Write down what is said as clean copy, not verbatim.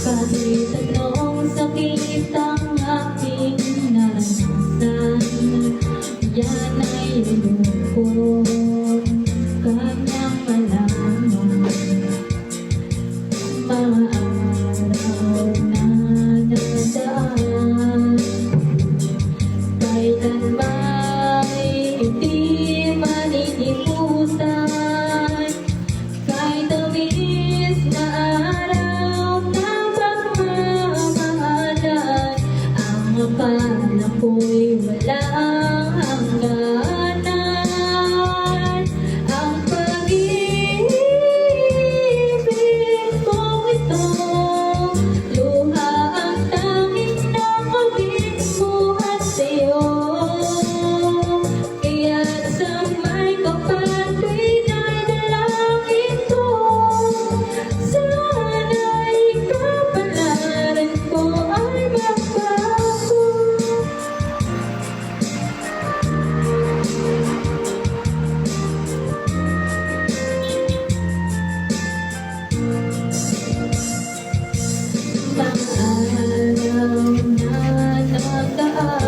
Kahit anong sakit ang aking naranasan, yan ay lulukot kanyang malaman. Mga araw na nadaan, kailan ba'y hindi malilimutan? Kahit tamis na araw na pagmamahalan, ang akala ko'y walang hangganan. Ang pag-ibig kong ito, luha ang tanging nakabigmuhan sa'yo. Kaya sa may kapatid ay dalangin ko, sana'y kapalaran ko ay magbago. Mga araw na nagaan,